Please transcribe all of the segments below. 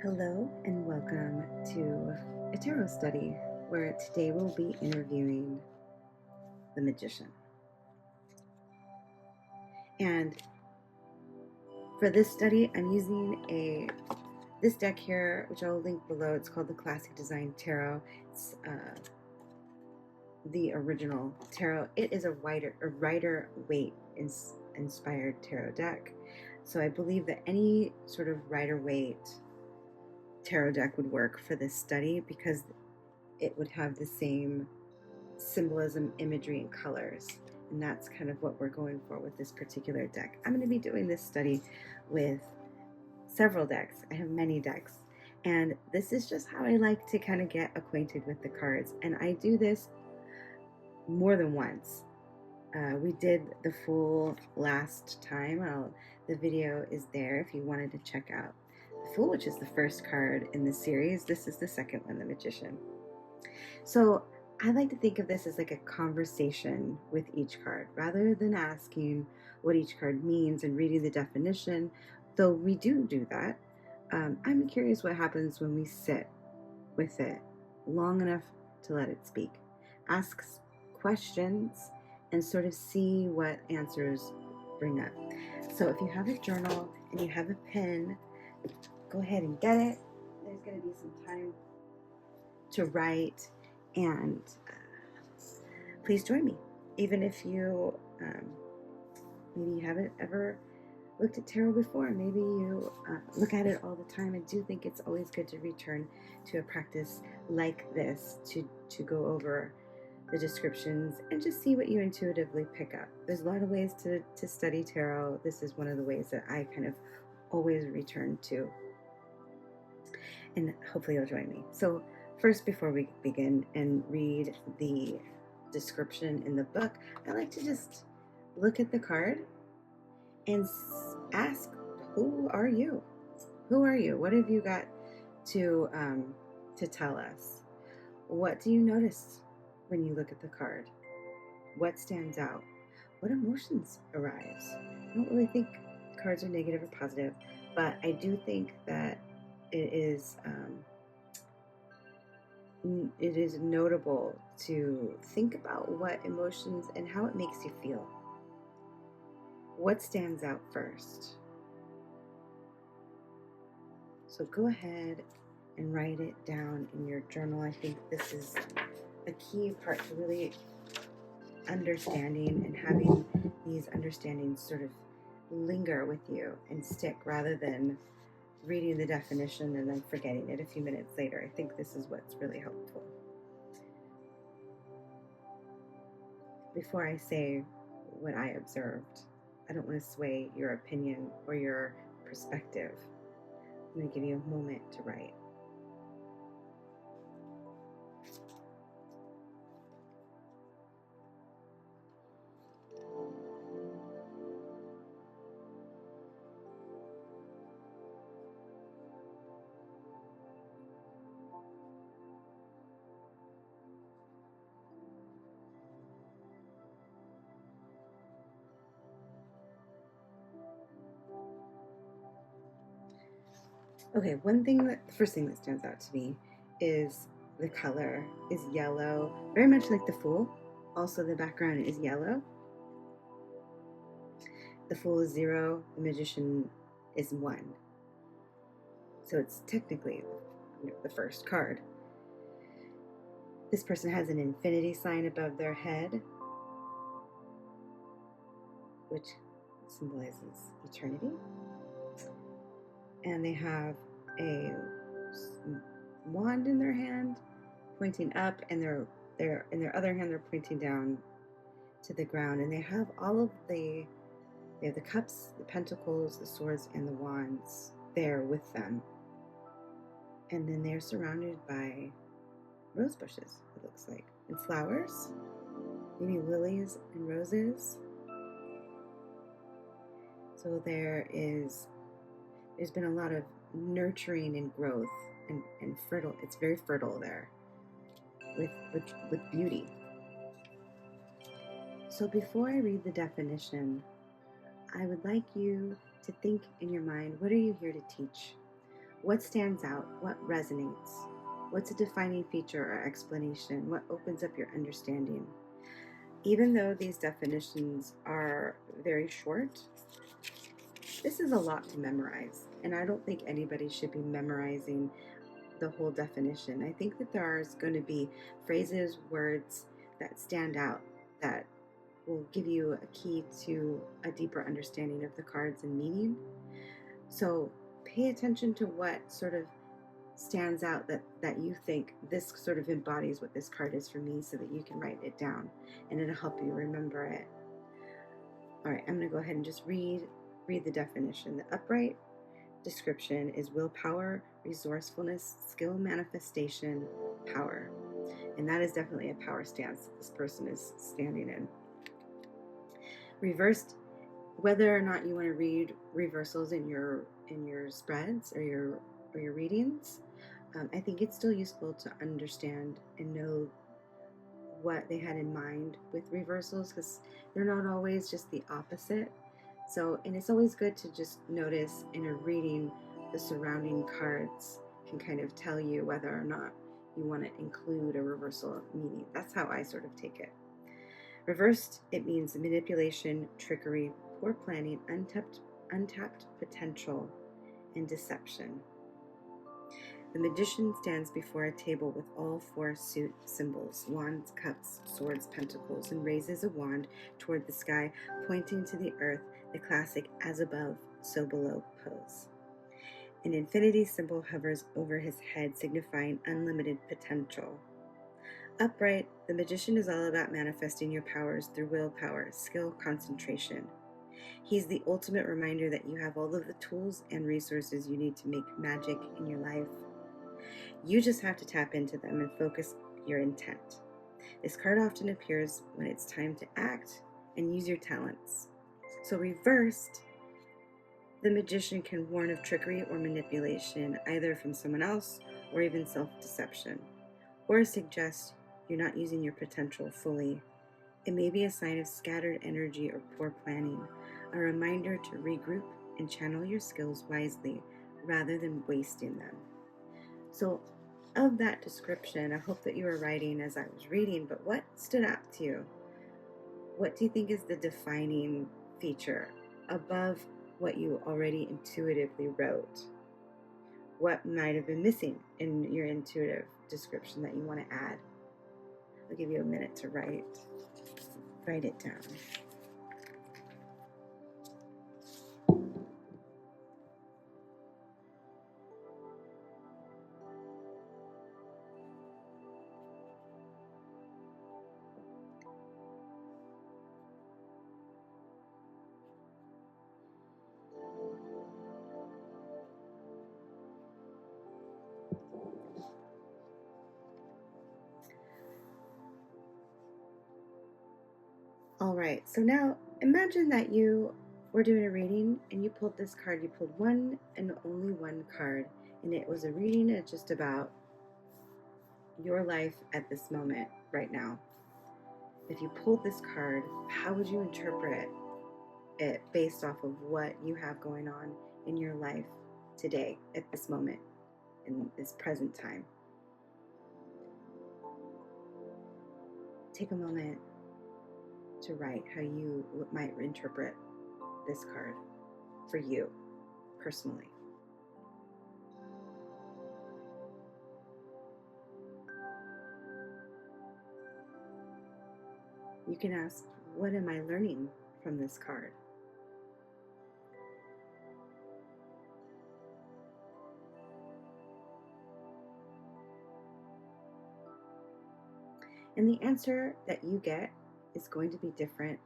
Hello and welcome to a tarot study where today we'll be interviewing the magician. And for this study, I'm using this deck here, which I'll link below. It's called the Classic Design Tarot. It's the original tarot. It is a Rider-Waite inspired tarot deck. So I believe that any sort of Rider-Waite tarot deck would work for this study because it would have the same symbolism, imagery, and colors. And that's kind of what we're going for with this particular deck. I'm going to be doing this study with several decks. I have many decks. And this is just how I like to kind of get acquainted with the cards. And I do this more than once. We did the full last time. The video is there if you wanted to check out the Fool, which is the first card in the series. This is the second one, the Magician. So I like to think of this as like a conversation with each card rather than asking what each card means and reading the definition, though we do that. I'm curious what happens when we sit with it long enough to let it speak, ask questions, and sort of see what answers bring up. So if you have a journal and you have a pen, go ahead and get it. There's going to be some time to write, and please join me. Even if you maybe you haven't ever looked at tarot before, maybe you look at it all the time. I do think it's always good to return to a practice like this to go over the descriptions and just see what you intuitively pick up. There's a lot of ways to study tarot. This is one of the ways that I kind of always return to, and hopefully you'll join me. So first, before we begin and read the description in the book, I like to just look at the card and ask, who are you? Who are you? What have you got to tell us? What do you notice when you look at the card? What stands out? What emotions arise? I don't really think cards are negative or positive, but I do think that it is notable to think about what emotions and how it makes you feel. What stands out first? So go ahead and write it down in your journal. I think this is a key part to really understanding and having these understandings sort of linger with you and stick rather than reading the definition and then forgetting it a few minutes later. I think this is what's really helpful. Before I say what I observed, I don't want to sway your opinion or your perspective. I'm going to give you a moment to write. Okay, the first thing that stands out to me is the color is yellow, very much like the Fool. Also, the background is yellow. The Fool is 0, the Magician is 1. So it's technically the first card. This person has an infinity sign above their head, which symbolizes eternity. And they have a wand in their hand pointing up, and in their other hand they're pointing down to the ground, and they have they have the cups, the pentacles, the swords, and the wands there with them. And then they're surrounded by rose bushes, it looks like, and flowers, maybe lilies and roses. So there's been a lot of nurturing and growth and fertile. It's very fertile there with beauty. So before I read the definition, I would like you to think in your mind, what are you here to teach? What stands out? What resonates? What's a defining feature or explanation? What opens up your understanding? Even though these definitions are very short, this is a lot to memorize, and I don't think anybody should be memorizing the whole definition. I think that there is going to be phrases, words that stand out that will give you a key to a deeper understanding of the cards and meaning. So pay attention to what sort of stands out that you think this sort of embodies what this card is for me, so that you can write it down and it'll help you remember it. All right, I'm going to go ahead and just read the definition. The upright description is willpower, resourcefulness, skill, manifestation, power. And that is definitely a power stance that this person is standing in. Reversed, whether or not you want to read reversals in your spreads or your readings, I think it's still useful to understand and know what they had in mind with reversals, because they're not always just the opposite. So, and it's always good to just notice in a reading the surrounding cards can kind of tell you whether or not you want to include a reversal meaning. That's how I sort of take it. Reversed, it means manipulation, trickery, poor planning, untapped potential, and deception. The magician stands before a table with all four suit symbols, wands, cups, swords, pentacles, and raises a wand toward the sky, pointing to the earth, the classic as above, so below pose. An infinity symbol hovers over his head, signifying unlimited potential. Upright, the magician is all about manifesting your powers through willpower, skill, concentration. He's the ultimate reminder that you have all of the tools and resources you need to make magic in your life. You just have to tap into them and focus your intent. This card often appears when it's time to act and use your talents. So reversed, the magician can warn of trickery or manipulation, either from someone else or even self-deception, or suggest you're not using your potential fully. It may be a sign of scattered energy or poor planning, a reminder to regroup and channel your skills wisely rather than wasting them. So, of that description, I hope that you were writing as I was reading, but what stood out to you? What do you think is the defining feature above what you already intuitively wrote? What might have been missing in your intuitive description that you want to add? I'll give you a minute to write it down. All right, so now imagine that you were doing a reading and you pulled this card. You pulled one and only one card, and it was a reading just about your life at this moment right now. If you pulled this card, how would you interpret it based off of what you have going on in your life today at this moment, in this present time? Take a moment to write how you might interpret this card for you personally. You can ask, what am I learning from this card? And the answer that you get is going to be different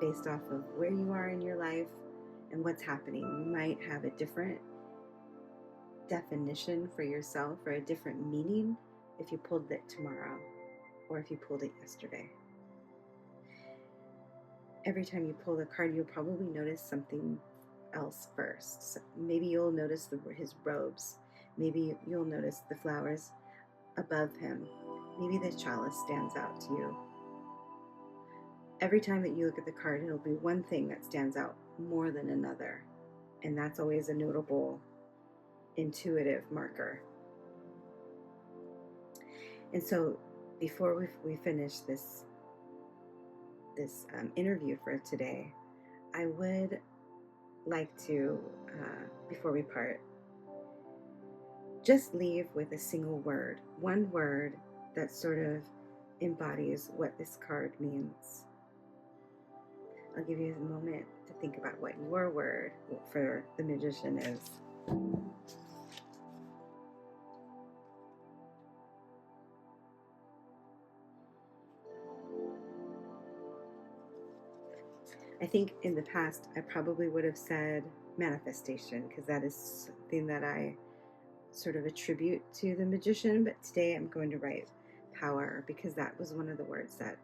based off of where you are in your life and what's happening. You might have a different definition for yourself or a different meaning if you pulled it tomorrow or if you pulled it yesterday. Every time you pull the card, you'll probably notice something else first. So maybe you'll notice his robes. Maybe you'll notice the flowers above him. Maybe the chalice stands out to you. Every time that you look at the card, it'll be one thing that stands out more than another. And that's always a notable intuitive marker. And so before we finish this interview for today, I would like to, before we part, just leave with a single word, one word that sort of embodies what this card means. I'll give you a moment to think about what your word for the Magician is. I think in the past I probably would have said manifestation, because that is something that I sort of attribute to the Magician, but today I'm going to write power, because that was one of the words that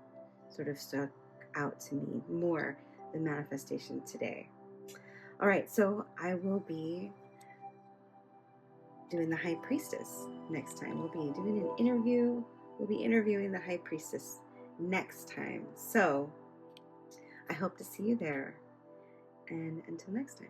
sort of stuck out to me more than manifestation today. All right, so I will be doing the High Priestess next time. We'll be doing an interview. We'll be interviewing the High Priestess next time. So I hope to see you there. And until next time.